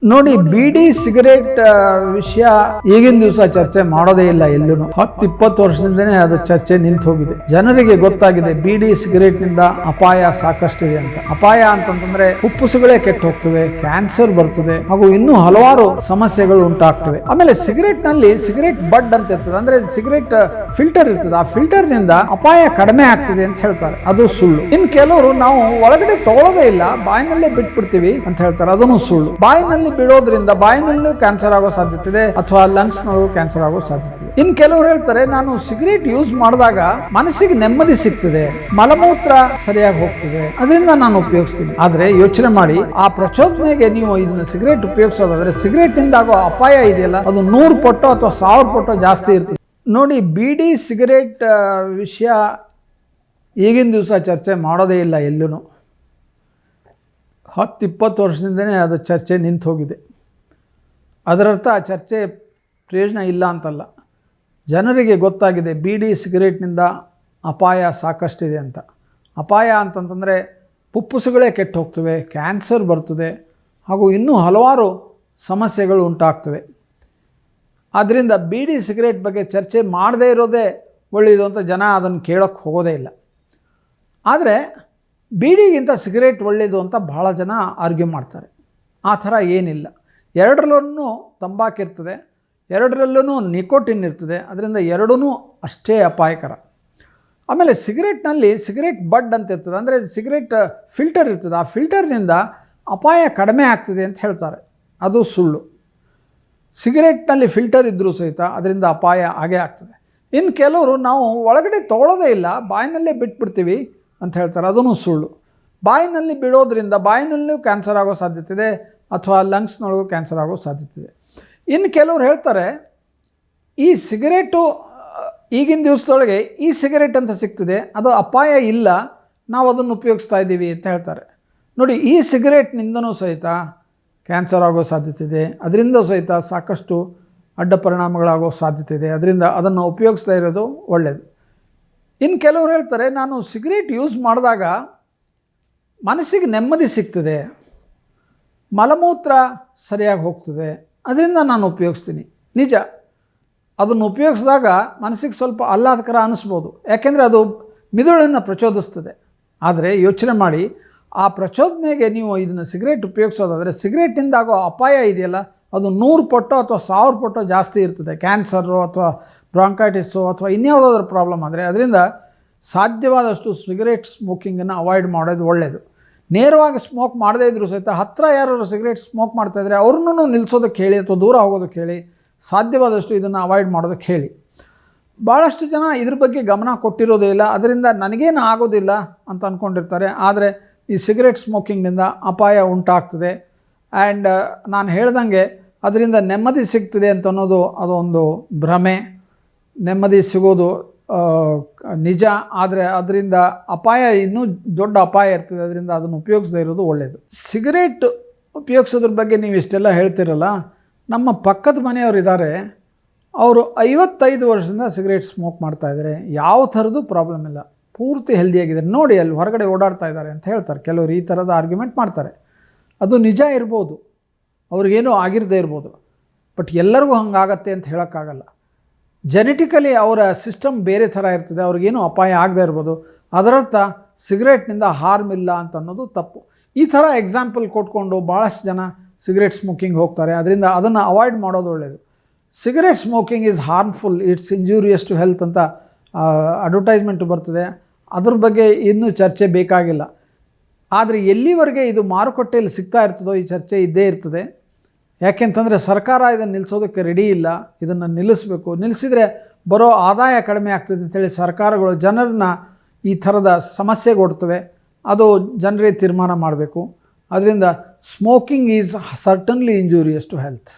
ನೋಡಿ, ಬಿಡಿ ಸಿಗರೇಟ್ ವಿಷಯ ಈಗಿನ ದಿವಸ ಚರ್ಚೆ ಮಾಡೋದೇ ಇಲ್ಲ. ಎಲ್ಲೂ 10-20 ವರ್ಷದಿಂದನೇ ಅದು ಚರ್ಚೆ ನಿಂತು ಹೋಗಿದೆ. ಜನರಿಗೆ ಗೊತ್ತಾಗಿದೆ ಬಿಡಿ ಸಿಗರೇಟ್ ನಿಂದ ಅಪಾಯ ಸಾಕಷ್ಟಿದೆ ಅಂತ. ಅಪಾಯ ಅಂತಂದ್ರೆ ಫುಪ್ಪುಸುಗಳೇ ಕೆಟ್ಟು ಹೋಗ್ತವೆ, ಕ್ಯಾನ್ಸರ್ ಬರ್ತದೆ, ಹಾಗೂ ಇನ್ನೂ ಹಲವಾರು ಸಮಸ್ಯೆಗಳು ಉಂಟಾಗ್ತವೆ. ಆಮೇಲೆ ಸಿಗರೇಟ್ ನಲ್ಲಿ ಸಿಗರೇಟ್ ಬಡ್ ಅಂತ ಇರ್ತದೆ, ಅಂದ್ರೆ ಸಿಗರೇಟ್ ಫಿಲ್ಟರ್ ಇರ್ತದೆ. ಆ ಫಿಲ್ಟರ್ ನಿಂದ ಅಪಾಯ ಕಡಿಮೆ ಆಗ್ತದೆ ಅಂತ ಹೇಳ್ತಾರೆ, ಅದು ಸುಳ್ಳು. ಇನ್ನು ಕೆಲವರು ನಾವು ಒಳಗಡೆ ತಗೊಳ್ಳೋದೇ ಇಲ್ಲ, ಬಾಯಿನಲ್ಲೇ ಬಿಟ್ಬಿಡ್ತೀವಿ ಅಂತ ಹೇಳ್ತಾರೆ, ಅದನ್ನು ಸುಳ್ಳು. ಬಾಯಿನಲ್ಲಿ ಬಿಡೋದ್ರಿಂದ ಬಾಯಿನಲ್ಲೂ ಕ್ಯಾನ್ಸರ್ ಆಗೋ ಸಾಧ್ಯತೆ ಇದೆ, ಅಥವಾ ಲಂಗ್ಸ್ ನಲ್ಲೂ ಕ್ಯಾನ್ಸರ್ ಆಗೋ ಸಾಧ್ಯತೆ ಇದೆ. ಇನ್ನು ಕೆಲವರು ಹೇಳ್ತಾರೆ, ನಾನು ಸಿಗರೇಟ್ ಯೂಸ್ ಮಾಡಿದಾಗ ಮನಸ್ಸಿಗೆ ನೆಮ್ಮದಿ ಸಿಗ್ತದೆ, ಮಲಮೂತ್ರ ಸರಿಯಾಗಿ ಹೋಗ್ತದೆ, ಅದರಿಂದ ನಾನು ಉಪಯೋಗಿಸ್ತೀನಿ. ಆದ್ರೆ ಯೋಚನೆ ಮಾಡಿ, ಆ ಪ್ರಚೋದನೆಗೆ ನೀವು ಇದನ್ನ ಸಿಗರೇಟ್ ಉಪಯೋಗಿಸೋದಾದ್ರೆ ಸಿಗರೇಟ್ ನಿಂದ ಆಗೋ ಅಪಾಯ ಇದೆಯಲ್ಲ, ಅದು 100 ಪಟ್ಟು ಅಥವಾ 1000 ಪಟ್ಟು ಜಾಸ್ತಿ ಇರ್ತದೆ. ನೋಡಿ, ಬಿಡಿ ಸಿಗರೇಟ್ ವಿಷಯ ಈಗಿನ ದಿವಸ ಚರ್ಚೆ ಮಾಡೋದೇ ಇಲ್ಲ. ಎಲ್ಲೂ 10-20 ವರ್ಷದಿಂದನೇ ಅದು ಚರ್ಚೆ ನಿಂತು ಹೋಗಿದೆ. ಅದರರ್ಥ ಆ ಚರ್ಚೆ ಪ್ರಯೋಜನ ಇಲ್ಲ ಅಂತಲ್ಲ. ಜನರಿಗೆ ಗೊತ್ತಾಗಿದೆ ಬಿಡಿ ಸಿಗರೇಟ್ನಿಂದ ಅಪಾಯ ಸಾಕಷ್ಟಿದೆ ಅಂತ. ಅಪಾಯ ಅಂತಂತಂದರೆ ಫುಪ್ಪುಸುಗಳೇ ಕೆಟ್ಟು ಹೋಗ್ತವೆ, ಕ್ಯಾನ್ಸರ್ ಬರ್ತದೆ, ಹಾಗೂ ಇನ್ನೂ ಹಲವಾರು ಸಮಸ್ಯೆಗಳು ಉಂಟಾಗ್ತವೆ. ಆದ್ದರಿಂದ ಬಿಡಿ ಸಿಗರೇಟ್ ಬಗ್ಗೆ ಚರ್ಚೆ ಮಾಡದೇ ಇರೋದೇ ಒಳ್ಳೆಯದು ಅಂತ ಜನ ಅದನ್ನು ಕೇಳೋಕ್ಕೆ ಹೋಗೋದೇ ಇಲ್ಲ. ಆದರೆ ಬೀಡಿಗಿಂತ ಸಿಗರೇಟ್ ಒಳ್ಳೆಯದು ಅಂತ ಭಾಳ ಜನ ಆರ್ಗ್ಯೂ ಮಾಡ್ತಾರೆ. ಆ ಥರ ಏನಿಲ್ಲ. ಎರಡರಲ್ಲೂ ತಂಬಾಕಿರ್ತದೆ, ಎರಡರಲ್ಲೂ ನಿಕೋಟಿನ್ ಇರ್ತದೆ, ಅದರಿಂದ ಎರಡೂ ಅಷ್ಟೇ ಅಪಾಯಕರ. ಆಮೇಲೆ ಸಿಗರೇಟ್ನಲ್ಲಿ ಸಿಗರೇಟ್ ಬಡ್ ಅಂತ ಇರ್ತದೆ, ಅಂದರೆ ಸಿಗರೇಟ್ ಫಿಲ್ಟರ್ ಇರ್ತದೆ. ಆ ಫಿಲ್ಟರ್ನಿಂದ ಅಪಾಯ ಕಡಿಮೆ ಆಗ್ತದೆ ಅಂತ ಹೇಳ್ತಾರೆ, ಅದು ಸುಳ್ಳು. ಸಿಗರೇಟ್ನಲ್ಲಿ ಫಿಲ್ಟರ್ ಇದ್ದರೂ ಸಹಿತ ಅದರಿಂದ ಅಪಾಯ ಆಗೇ ಆಗ್ತದೆ. ಇನ್ನು ಕೆಲವರು ನಾವು ಒಳಗಡೆ ತೊಗೊಳ್ಳೋದೇ ಇಲ್ಲ, ಬಾಯಿನಲ್ಲೇ ಬಿಟ್ಬಿಡ್ತೀವಿ ಅಂತ ಹೇಳ್ತಾರೆ, ಅದನ್ನು ಸುಳ್ಳು. ಬಾಯಿನಲ್ಲಿ ಬಿಡೋದ್ರಿಂದ ಬಾಯಿನಲ್ಲೂ ಕ್ಯಾನ್ಸರ್ ಆಗೋ ಸಾಧ್ಯತೆ ಇದೆ, ಅಥವಾ ಲಂಗ್ಸ್ನೊಳಗೂ ಕ್ಯಾನ್ಸರ್ ಆಗೋ ಸಾಧ್ಯತೆ ಇದೆ. ಇನ್ನು ಕೆಲವರು ಹೇಳ್ತಾರೆ, ಈ ಸಿಗರೇಟು ಈಗಿನ ದಿವಸದೊಳಗೆ ಈ ಸಿಗರೇಟ್ ಅಂತ ಸಿಗ್ತದೆ, ಅದು ಅಪಾಯ ಇಲ್ಲ, ನಾವು ಅದನ್ನು ಉಪಯೋಗಿಸ್ತಾ ಇದ್ದೀವಿ ಅಂತ ಹೇಳ್ತಾರೆ. ನೋಡಿ, ಈ ಸಿಗರೇಟ್ನಿಂದನೂ ಸಹಿತ ಕ್ಯಾನ್ಸರ್ ಆಗೋ ಸಾಧ್ಯತೆ ಇದೆ, ಅದರಿಂದ ಸಹಿತ ಸಾಕಷ್ಟು ಅಡ್ಡ ಪರಿಣಾಮಗಳಾಗೋ ಸಾಧ್ಯತೆ ಇದೆ. ಅದರಿಂದ ಅದನ್ನು ಉಪಯೋಗಿಸ್ತಾ ಇರೋದು ಒಳ್ಳೆಯದು. ಇನ್ನು ಕೆಲವರು ಹೇಳ್ತಾರೆ, ನಾನು ಸಿಗರೇಟ್ ಯೂಸ್ ಮಾಡಿದಾಗ ಮನಸ್ಸಿಗೆ ನೆಮ್ಮದಿ ಸಿಗ್ತದೆ, ಮಲಮೂತ್ರ ಸರಿಯಾಗಿ ಹೋಗ್ತದೆ, ಅದರಿಂದ ನಾನು ಉಪಯೋಗಿಸ್ತೀನಿ. ನಿಜ, ಅದನ್ನು ಉಪಯೋಗಿಸಿದಾಗ ಮನಸ್ಸಿಗೆ ಸ್ವಲ್ಪ ಆಹ್ಲಾದಕರ ಅನ್ನಿಸ್ಬೋದು, ಯಾಕೆಂದರೆ ಅದು ಮಿದುಳನ್ನು ಪ್ರಚೋದಿಸ್ತದೆ. ಆದರೆ ಯೋಚನೆ ಮಾಡಿ, ಆ ಪ್ರಚೋದನೆಗೆ ನೀವು ಇದನ್ನು ಸಿಗರೇಟ್ ಉಪಯೋಗಿಸೋದಾದರೆ ಸಿಗರೇಟಿಂದ ಆಗೋ ಅಪಾಯ ಇದೆಯಲ್ಲ, ಅದು 100 ಪಟ್ಟು ಅಥವಾ 1000 ಪಟ್ಟು ಜಾಸ್ತಿ ಇರ್ತದೆ. ಕ್ಯಾನ್ಸರು ಅಥವಾ ಬ್ರಾಂಕೈಟಿಸು ಅಥವಾ ಇನ್ಯಾವುದಾದ್ರೂ ಪ್ರಾಬ್ಲಮ್ ಆದರೆ, ಅದರಿಂದ ಸಾಧ್ಯವಾದಷ್ಟು ಸಿಗರೇಟ್ ಸ್ಮೋಕಿಂಗನ್ನು ಅವಾಯ್ಡ್ ಮಾಡೋದು ಒಳ್ಳೆಯದು. ನೇರವಾಗಿ ಸ್ಮೋಕ್ ಮಾಡದೇ ಇದ್ದರೂ ಸಹಿತ ಹತ್ತಿರ ಯಾರು ಸಿಗರೇಟ್ ಸ್ಮೋಕ್ ಮಾಡ್ತಾಯಿದ್ರೆ ಅವ್ರನ್ನೂ ನಿಲ್ಲಿಸೋದಕ್ಕೆ ಹೇಳಿ, ಅಥವಾ ದೂರ ಹೋಗೋದಕ್ಕೆ ಹೇಳಿ, ಸಾಧ್ಯವಾದಷ್ಟು ಇದನ್ನು ಅವಾಯ್ಡ್ ಮಾಡೋದಕ್ಕೆ ಹೇಳಿ. ಭಾಳಷ್ಟು ಜನ ಇದ್ರ ಬಗ್ಗೆ ಗಮನ ಕೊಟ್ಟಿರೋದೇ ಇಲ್ಲ, ಅದರಿಂದ ನನಗೇನು ಆಗೋದಿಲ್ಲ ಅಂತ ಅಂದ್ಕೊಂಡಿರ್ತಾರೆ. ಆದರೆ ಈ ಸಿಗರೇಟ್ ಸ್ಮೋಕಿಂಗ್ನಿಂದ ಅಪಾಯ ಉಂಟಾಗ್ತದೆ. ಆ್ಯಂಡ್ ನಾನು ಹೇಳ್ದಂಗೆ ಅದರಿಂದ ನೆಮ್ಮದಿ ಸಿಗ್ತದೆ ಅಂತ ಅನ್ನೋದು ಅದೊಂದು ಭ್ರಮೆ. ನೆಮ್ಮದಿ ಸಿಗೋದು ನಿಜ, ಆದರೆ ಅದರಿಂದ ಅಪಾಯ ಇನ್ನೂ ದೊಡ್ಡ ಅಪಾಯ ಇರ್ತದೆ. ಅದರಿಂದ ಅದನ್ನು ಉಪಯೋಗಿಸದೇ ಇರೋದು ಒಳ್ಳೆಯದು. ಸಿಗರೇಟ್ ಉಪಯೋಗಿಸೋದ್ರ ಬಗ್ಗೆ ನೀವು ಇಷ್ಟೆಲ್ಲ ಹೇಳ್ತಿರಲ್ಲ, ನಮ್ಮ ಪಕ್ಕದ ಮನೆಯವರು ಇದ್ದಾರೆ, ಅವರು 55 ವರ್ಷದಿಂದ ಸಿಗರೇಟ್ ಸ್ಮೋಕ್ ಮಾಡ್ತಾಯಿದ್ದಾರೆ, ಯಾವ ಥರದ್ದು ಪ್ರಾಬ್ಲಮ್ ಇಲ್ಲ, ಪೂರ್ತಿ ಹೆಲ್ದಿಯಾಗಿದ್ದಾರೆ. ನೋಡಿ, ಅಲ್ಲಿ ಹೊರಗಡೆ ಓಡಾಡ್ತಾ ಇದ್ದಾರೆ ಅಂತ ಹೇಳ್ತಾರೆ. ಕೆಲವರು ಈ ಥರದ ಆರ್ಗ್ಯುಮೆಂಟ್ ಮಾಡ್ತಾರೆ. ಅದು ನಿಜ ಇರ್ಬೋದು, ಅವ್ರಿಗೇನೂ ಆಗಿರದೇ ಇರ್ಬೋದು, ಬಟ್ ಎಲ್ಲರಿಗೂ ಹಂಗಾಗತ್ತೆ ಅಂತ ಹೇಳೋಕ್ಕಾಗಲ್ಲ. ಜೆನೆಟಿಕಲಿ ಅವರ ಸಿಸ್ಟಮ್ ಬೇರೆ ಥರ ಇರ್ತದೆ, ಅವ್ರಿಗೇನೂ ಅಪಾಯ ಆಗದೇ ಇರ್ಬೋದು. ಅದರರ್ಥ ಸಿಗರೇಟ್ನಿಂದ ಹಾರ್ಮ್ ಇಲ್ಲ ಅಂತ ಅನ್ನೋದು ತಪ್ಪು. ಈ ಥರ ಎಕ್ಸಾಂಪಲ್ ಕೊಟ್ಕೊಂಡು ಭಾಳಷ್ಟು ಜನ ಸಿಗರೇಟ್ ಸ್ಮೋಕಿಂಗ್ ಹೋಗ್ತಾರೆ. ಅದರಿಂದ ಅದನ್ನು ಅವಾಯ್ಡ್ ಮಾಡೋದು ಒಳ್ಳೆಯದು. Cigarette smoking is harmful, it's injurious to health ಅಂತ ಅಡ್ವರ್ಟೈಸ್ಮೆಂಟ್ ಬರ್ತದೆ. ಅದ್ರ ಬಗ್ಗೆ ಇನ್ನೂ ಚರ್ಚೆ ಬೇಕಾಗಿಲ್ಲ. ಆದರೆ ಎಲ್ಲಿವರೆಗೆ ಇದು ಮಾರುಕಟ್ಟೆಯಲ್ಲಿ ಸಿಗ್ತಾ ಇರ್ತದೋ ಈ ಚರ್ಚೆ ಇದ್ದೇ ಇರ್ತದೆ. ಯಾಕೆಂತಂದರೆ ಸರ್ಕಾರ ಇದನ್ನು ನಿಲ್ಲಿಸೋದಕ್ಕೆ ರೆಡಿ ಇಲ್ಲ. ಇದನ್ನು ನಿಲ್ಲಿಸಬೇಕು. ನಿಲ್ಲಿಸಿದರೆ ಬರೋ ಆದಾಯ ಕಡಿಮೆ ಆಗ್ತದೆ ಅಂತೇಳಿ ಸರ್ಕಾರಗಳು ಜನರನ್ನ ಈ ಥರದ ಸಮಸ್ಯೆಗೆ ಒಡ್ತವೆ. ಅದು ಜನರೇ ತೀರ್ಮಾನ ಮಾಡಬೇಕು. ಅದರಿಂದ smoking is certainly injurious to health.